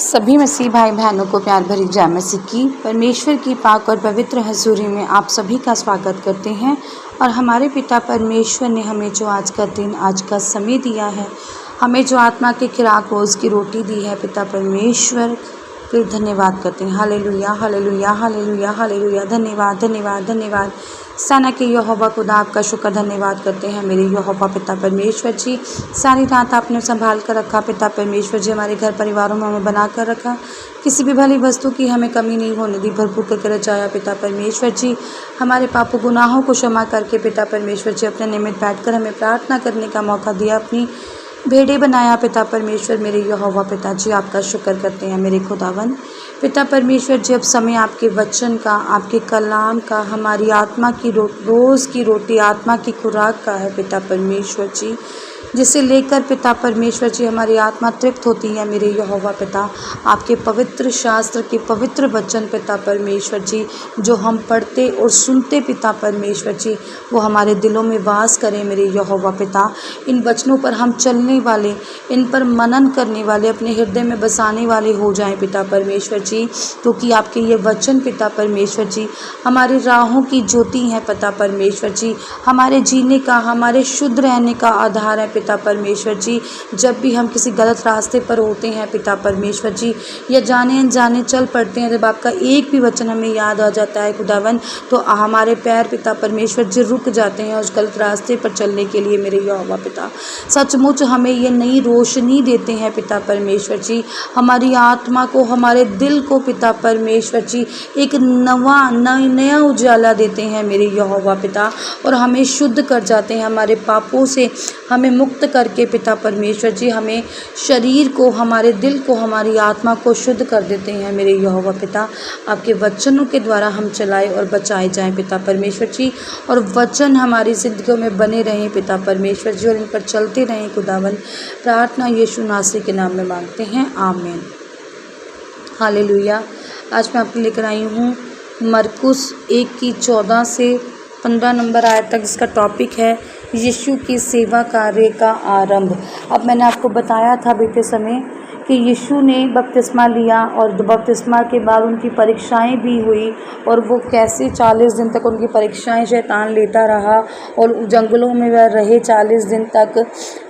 सभी मसीह भाई बहनों को प्यार भरी जय मसीह की। परमेश्वर की पाक और पवित्र हजूरी में आप सभी का स्वागत करते हैं। और हमारे पिता परमेश्वर ने हमें जो आज का दिन, आज का समय दिया है, हमें जो आत्मा की खुराक रोज़ की रोटी दी है, पिता परमेश्वर फिर धन्यवाद करते हैं। Hallelujah hallelujah hallelujah hallelujah. धन्यवाद धन्यवाद धन्यवाद। सेना के यहोवा खुदा आपका शुक्र धन्यवाद करते हैं मेरे यहोवा पिता परमेश्वर जी। सारी रात आपने संभाल कर रखा पिता परमेश्वर जी, हमारे घर परिवारों में हमें बना कर रखा, किसी भी भली वस्तु की हमें कमी नहीं होने दी, भरपूर करके रचाया पिता परमेश्वर जी। हमारे पापों गुनाहों को क्षमा करके पिता परमेश्वर जी अपने निमित्त बैठकर हमें प्रार्थना करने का मौका दिया, अपनी भेड़े बनाया पिता परमेश्वर मेरे यहोवा पिता जी। आपका शुक्र करते हैं मेरे खुदावन पिता परमेश्वर जी। अब समय आपके वचन का, आपके कलाम का, हमारी आत्मा की रोज़ की रोटी, आत्मा की खुराक का है पिता परमेश्वर जी, जिसे लेकर पिता परमेश्वर जी हमारी आत्मा तृप्त होती है मेरे यहोवा पिता। आपके पवित्र शास्त्र के पवित्र वचन पिता परमेश्वर जी जो हम पढ़ते और सुनते पिता परमेश्वर जी, वो हमारे दिलों में वास करें मेरे यहोवा पिता। इन वचनों पर हम चलने वाले, इन पर मनन करने वाले, अपने हृदय में बसाने वाले हो जाएं पिता परमेश्वर जी, क्योंकि आपके ये वचन पिता परमेश्वर जी हमारी राहों की ज्योति हैं पिता परमेश्वर जी, हमारे जीने का, हमारे शुद्ध रहने का आधार है पिता परमेश्वर जी। जब भी हम किसी गलत रास्ते पर होते हैं पिता परमेश्वर जी, या जाने अनजाने चल पड़ते हैं, जब आपका एक भी वचन हमें याद आ जाता है खुदावन, तो हमारे पैर पिता परमेश्वर जी रुक जाते हैं उस गलत रास्ते पर चलने के लिए मेरे यहोवा पिता। सचमुच हमें ये नई रोशनी देते हैं पिता परमेश्वर जी, हमारी आत्मा को, हमारे दिल को पिता परमेश्वर जी एक नया उजाला देते हैं मेरे यहोवा पिता, और हमें शुद्ध कर जाते हैं, हमारे पापों से हमें मुक्त करके पिता परमेश्वर जी हमें शरीर को, हमारे दिल को, हमारी आत्मा को शुद्ध कर देते हैं मेरे यहोवा पिता। आपके वचनों के द्वारा हम चलाए और बचाए जाएं पिता परमेश्वर जी, और वचन हमारी ज़िंदगियों में बने रहें पिता परमेश्वर जी, और इन पर चलते रहें खुदावन। प्रार्थना यीशु नासरी के नाम में मांगते हैं, आमीन। हालेलुया। आज मैं आपको लेकर आई हूँ मरकुस 1:14 से 15 नंबर आयत तक, जिसका टॉपिक है यीशु की सेवा कार्य का आरंभ। अब मैंने आपको बताया था बीते समय कि यीशु ने बपतिस्मा लिया, और बपतिस्मा के बाद उनकी परीक्षाएं भी हुई, और वो कैसे 40 दिन तक उनकी परीक्षाएं शैतान लेता रहा, और जंगलों में वह रहे 40 दिन तक,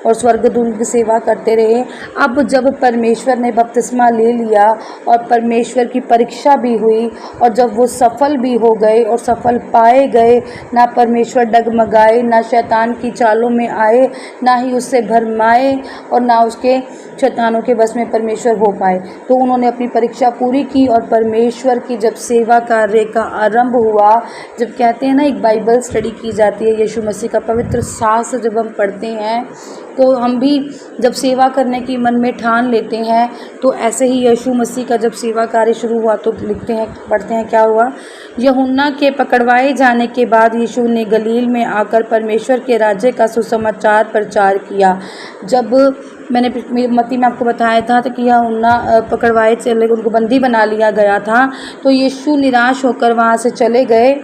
और स्वर्गदूत की सेवा करते रहे। अब जब परमेश्वर ने बपतिस्मा ले लिया और परमेश्वर की परीक्षा भी हुई, और जब वो सफल भी हो गए और सफल पाए गए, ना परमेश्वर डगमगाए, ना शैतान की चालों में आए, ना ही उससे भरमाए, और ना उसके शैतानों के बस में परमेश्वर हो पाए, तो उन्होंने अपनी परीक्षा पूरी की, और परमेश्वर की जब सेवा कार्य का आरंभ हुआ, जब कहते हैं ना एक बाइबल स्टडी की जाती है, यीशु मसीह का पवित्र शास्त्र जब हम पढ़ते हैं, तो हम भी जब सेवा करने की मन में ठान लेते हैं, तो ऐसे ही यीशु मसीह का जब सेवा कार्य शुरू हुआ तो लिखते हैं, पढ़ते हैं क्या हुआ। यूहन्ना के पकड़वाए जाने के बाद यीशु ने गलील में आकर परमेश्वर के राज्य का सुसमाचार प्रचार किया। जब मैंने मत्ती में आपको बताया था कि यूहन्ना पकड़वाए चले, उनको बंदी बना लिया गया था, तो यीशु निराश होकर वहाँ से चले गए।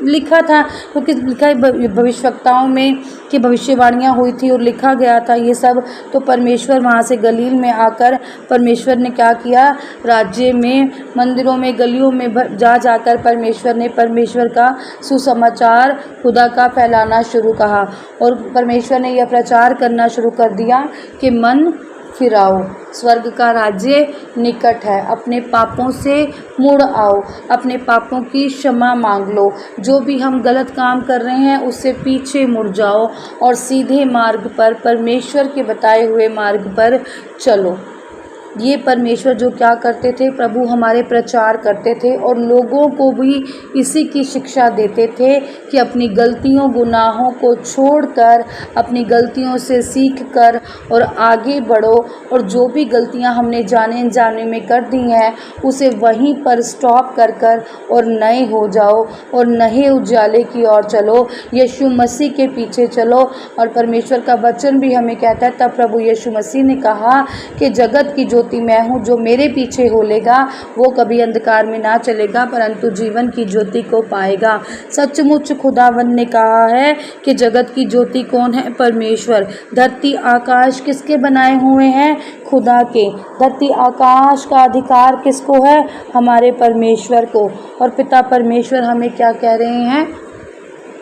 लिखा था, क्योंकि लिखा भविष्यवक्ताओं में कि भविष्यवाणियाँ हुई थी और लिखा गया था ये सब, तो परमेश्वर वहाँ से गलील में आकर परमेश्वर ने क्या किया, राज्य में, मंदिरों में, गलियों में जाकर परमेश्वर ने परमेश्वर का सुसमाचार खुदा का फैलाना शुरू कहा, और परमेश्वर ने यह प्रचार करना शुरू कर दिया कि मन फिराओ, स्वर्ग का राज्य निकट है, अपने पापों से मुड़ आओ, अपने पापों की क्षमा मांग लो, जो भी हम गलत काम कर रहे हैं उससे पीछे मुड़ जाओ, और सीधे मार्ग पर, परमेश्वर के बताए हुए मार्ग पर चलो। ये परमेश्वर जो क्या करते थे, प्रभु हमारे प्रचार करते थे, और लोगों को भी इसी की शिक्षा देते थे कि अपनी गलतियों गुनाहों को छोड़कर, अपनी गलतियों से सीख कर और आगे बढ़ो, और जो भी गलतियां हमने जाने अनजाने में कर दी हैं उसे वहीं पर स्टॉप कर कर और नए हो जाओ, और नए उजाले की ओर चलो, यीशु मसीह के पीछे चलो। और परमेश्वर का वचन भी हमें कहता है, तब प्रभु यीशु मसीह ने कहा कि जगत की ज्योति मैं हूँ, जो मेरे पीछे होलेगा वो कभी अंधकार में ना चलेगा परंतु जीवन की ज्योति को पाएगा। सचमुच खुदावन ने कहा है कि जगत की ज्योति कौन है? परमेश्वर। धरती आकाश किसके बनाए हुए हैं? खुदा के। धरती आकाश का अधिकार किसको है? हमारे परमेश्वर को। और पिता परमेश्वर हमें क्या कह रहे हैं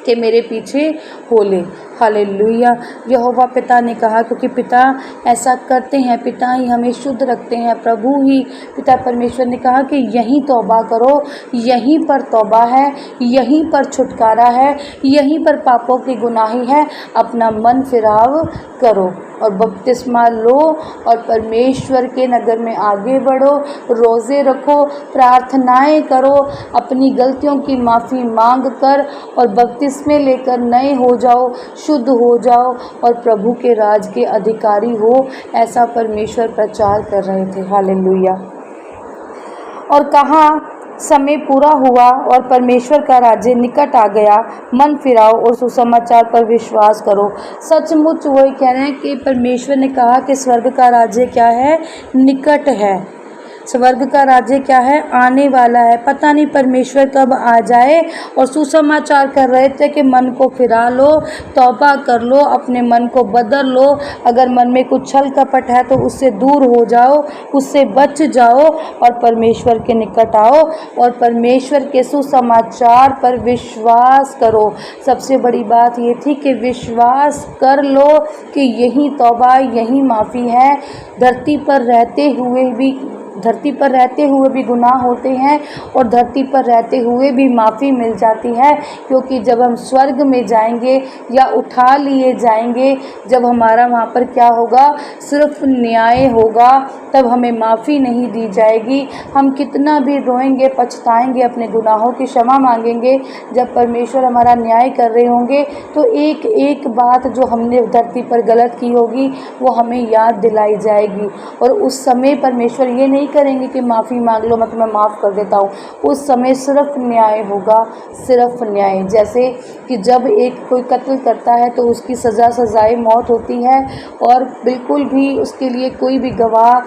कि मेरे पीछे हो ले। हालेलुया। यहोवा पिता ने कहा, क्योंकि पिता ऐसा करते हैं, पिता ही हमें शुद्ध रखते हैं, प्रभु ही पिता परमेश्वर ने कहा कि यहीं तौबा करो, यहीं पर तौबा है, यहीं पर छुटकारा है, यहीं पर पापों की गुनाही है। अपना मन फिराव करो और बपतिस्मा लो और परमेश्वर के नगर में आगे बढ़ो, रोज़े रखो, प्रार्थनाएं करो, अपनी गलतियों की माफ़ी मांग कर और बपतिस्मे लेकर नए हो जाओ, शुद्ध हो जाओ और प्रभु के राज के अधिकारी हो। ऐसा परमेश्वर प्रचार कर रहे थे। हालेलुया। और कहा समय पूरा हुआ और परमेश्वर का राज्य निकट आ गया, मन फिराओ और सुसमाचार पर विश्वास करो। सचमुच वही कह रहे हैं कि परमेश्वर ने कहा कि स्वर्ग का राज्य क्या है? निकट है। स्वर्ग का राज्य क्या है? आने वाला है। पता नहीं परमेश्वर कब आ जाए। और सुसमाचार कर रहे थे कि मन को फिरा लो, तौबा कर लो, अपने मन को बदल लो। अगर मन में कुछ छल कपट है तो उससे दूर हो जाओ, उससे बच जाओ और परमेश्वर के निकट आओ और परमेश्वर के सुसमाचार पर विश्वास करो। सबसे बड़ी बात ये थी कि विश्वास कर लो कि यही तौबा, यही माफ़ी है। धरती पर रहते हुए भी गुनाह होते हैं और धरती पर रहते हुए भी माफ़ी मिल जाती है, क्योंकि जब हम स्वर्ग में जाएंगे या उठा लिए जाएंगे, जब हमारा वहाँ पर क्या होगा? सिर्फ न्याय होगा, तब हमें माफ़ी नहीं दी जाएगी। हम कितना भी रोएंगे, पछताएंगे, अपने गुनाहों की क्षमा मांगेंगे, जब परमेश्वर हमारा न्याय कर रहे होंगे तो एक एक बात जो हमने धरती पर गलत की होगी वो हमें याद दिलाई जाएगी। और उस समय परमेश्वर ये नहीं करेंगे कि माफ़ी मांग लो, मैं तुम्हें माफ़ कर देता हूँ। उस समय सिर्फ न्याय होगा, सिर्फ न्याय। जैसे कि जब एक कोई कत्ल करता है तो उसकी सज़ाए मौत होती है और बिल्कुल भी उसके लिए कोई भी गवाह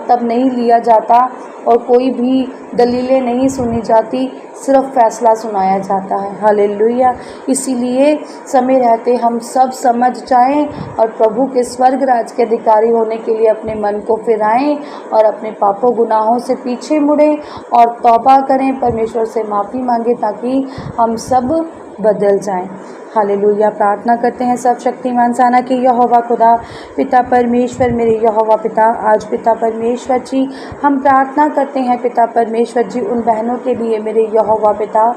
तब नहीं लिया जाता और कोई भी दलीलें नहीं सुनी जाती, सिर्फ फैसला सुनाया जाता है। हालेलुया। इसीलिए समय रहते हम सब समझ जाएं और प्रभु के स्वर्ग राज के अधिकारी होने के लिए अपने मन को फिराएं और अपने पापों गुनाहों से पीछे मुड़ें और तौबा करें, परमेश्वर से माफ़ी मांगें ताकि हम सब बदल जाएं। हालेलुया। प्रार्थना करते हैं सब शक्तिमान साना कि यहोवा खुदा पिता परमेश्वर, मेरे यहोवा पिता, आज पिता परमेश्वर जी हम प्रार्थना करते हैं पिता परमेश्वर जी उन बहनों के लिए, मेरे यहोवा पिता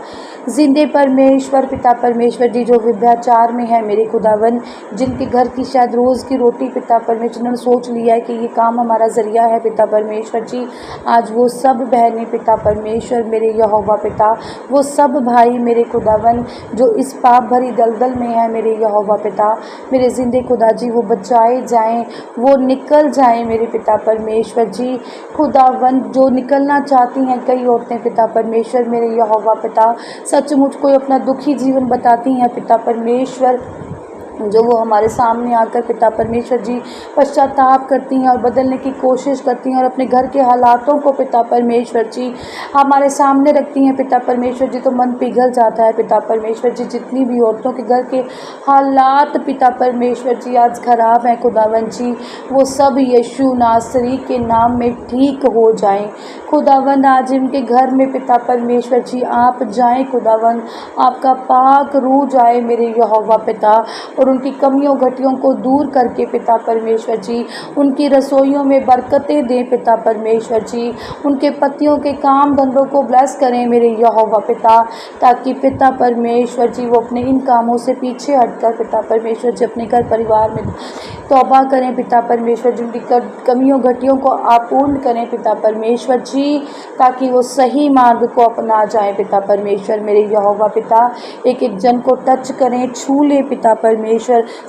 जिंदे परमेश्वर, पिता परमेश्वर जी जो विभ्याचार में है, मेरे खुदावन, जिनके घर की शायद रोज़ की रोटी पिता परमेश्वर ने सोच लिया है कि ये काम हमारा ज़रिया है पिता परमेश्वर जी, आज वो सब बहनें पिता परमेश्वर, मेरे यहोवा पिता, वो सब भाई मेरे खुदावन जो इस पाप भरी दलदल में है, मेरे यहोवा पिता, मेरे ज़िंदे खुदा जी वो बचाए जाएं, वो निकल जाएं मेरे पिता परमेश्वर जी। खुदावन जो निकलना चाहती हैं कई औरतें पिता परमेश्वर, मेरे यहोवा पिता, सचमुच कोई अपना दुखी जीवन बताती हैं पिता परमेश्वर, जो वो हमारे सामने आकर पिता परमेश्वर जी पश्चाताप करती हैं और बदलने की कोशिश करती हैं और अपने घर के हालातों को पिता परमेश्वर जी हमारे सामने रखती हैं पिता परमेश्वर जी, तो मन पिघल जाता है पिता परमेश्वर जी। जितनी भी औरतों के घर के हालात पिता परमेश्वर जी आज ख़राब हैं खुदावन जी, वो सब यीशु नासरी के नाम में ठीक हो जाएं। खुदावन आज इनके घर में पिता परमेश्वर जी आप जाएं खुदावन, आपका पाक रूह जाए मेरे यहोवा पिता और उनकी कमियों घटियों को दूर करके पिता परमेश्वर जी उनकी रसोइयों में बरकतें दें पिता परमेश्वर जी, उनके पतियों के काम धंधों को ब्लेस करें मेरे यहोवा पिता, ताकि पिता परमेश्वर जी वो अपने इन कामों से पीछे हटकर पिता परमेश्वर जी अपने घर परिवार में तौबा करें पिता परमेश्वर जी, उनकी कमियों घटियों को आप पूर्ण करें पिता परमेश्वर जी, ताकि वो सही मार्ग को अपना जाए पिता परमेश्वर, मेरे यहोवा पिता। एक एक जन को टच करें, छू लें पिता परमेश्वर।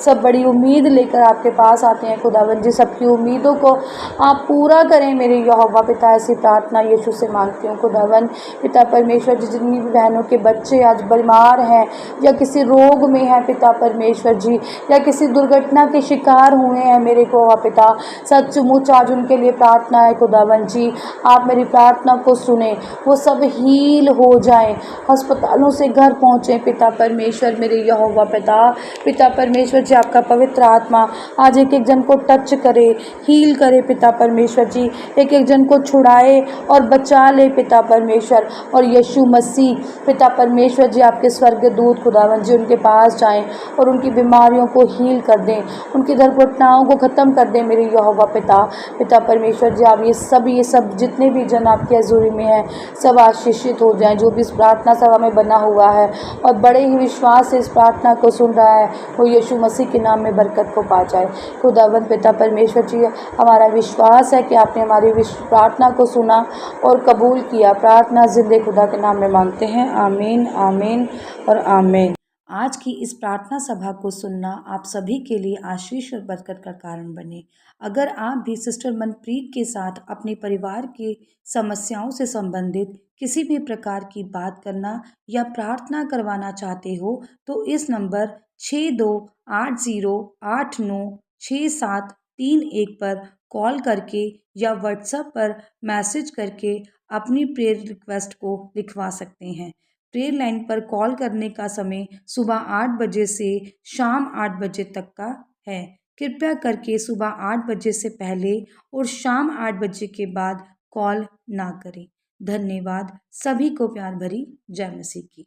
सब बड़ी उम्मीद लेकर आपके पास आते हैं खुदावन जी, सबकी उम्मीदों को आप पूरा करें मेरे यहोवा पिता। ऐसी प्रार्थना यीशु से मांगती हूँ खुदावन पिता परमेश्वर जी। जितनी भी बहनों के बच्चे आज बीमार हैं या किसी रोग में हैं पिता परमेश्वर जी, या किसी दुर्घटना के शिकार शिकार हुए हैं मेरे खुदा पिता, सचमुच आज उनके लिए प्रार्थना है खुदावन जी, आप मेरी प्रार्थना को सुने, वो सब हील हो जाएं, अस्पतालों से घर पहुँचे पिता परमेश्वर मेरे यहोवा पिता, पिता परमेश्वर जी आपका पवित्र आत्मा आज एक एक जन को टच करे, हील करे पिता परमेश्वर जी, एक एक जन को छुड़ाए और बचा ले पिता परमेश्वर, और यीशु मसीह पिता परमेश्वर जी आपके स्वर्गदूत खुदावन जी उनके पास जाएं और उनकी बीमारियों को हील कर दें, उनकी दुर्घटनाओं को ख़त्म कर दें मेरे यहोवा पिता, पिता परमेश्वर जी आप ये सब जितने भी जन आपकी हजूरी में हैं सब आशीषित हो जाएं, जो भी इस प्रार्थना सभा में बना हुआ है और बड़े ही विश्वास से इस प्रार्थना को सुन रहा है वो यीशु मसीह के नाम में बरकत को पा जाए। खुदावन पिता परमेश्वर जी हमारा विश्वास है कि आपने हमारी प्रार्थना को सुना और कबूल किया, प्रार्थना जिंदे खुदा के नाम में मांगते हैं, आमीन आमीन और आमीन। आज की इस प्रार्थना सभा को सुनना आप सभी के लिए आशीष और बरकत का कारण बने। अगर आप भी सिस्टर मनप्रीत के साथ अपने परिवार की समस्याओं से संबंधित किसी भी प्रकार की बात करना या प्रार्थना करवाना चाहते हो तो इस नंबर 6280896731 पर कॉल करके या व्हाट्सएप पर मैसेज करके अपनी प्रेयर रिक्वेस्ट को लिखवा सकते हैं। प्रेयर लाइन पर कॉल करने का समय सुबह 8 बजे से शाम 8 बजे तक का है। कृपया करके सुबह 8 बजे से पहले और शाम 8 बजे के बाद कॉल ना करें। धन्यवाद। सभी को प्यार भरी जय मसीह की।